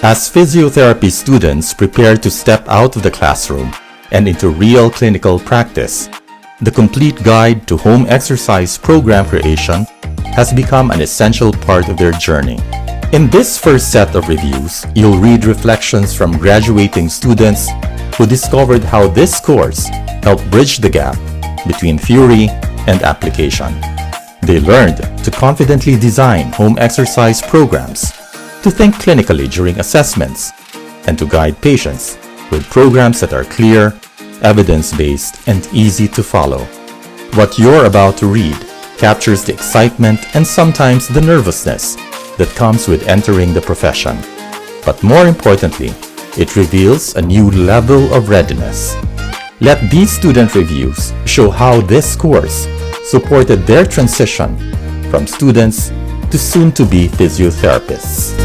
As physiotherapy students prepare to step out of the classroom and into real clinical practice, the complete guide to home exercise program creation has become an essential part of their journey. In this first set of reviews, you'll read reflections from graduating students who discovered how this course helped bridge the gap between theory and application. They learned to confidently design home exercise programs, to think clinically during assessments, and to guide patients with programs that are clear, evidence-based, and easy to follow. What you're about to read captures the excitement and sometimes the nervousness that comes with entering the profession. But more importantly, it reveals a new level of readiness. Let these student reviews show how this course supported their transition from students to soon-to-be physiotherapists.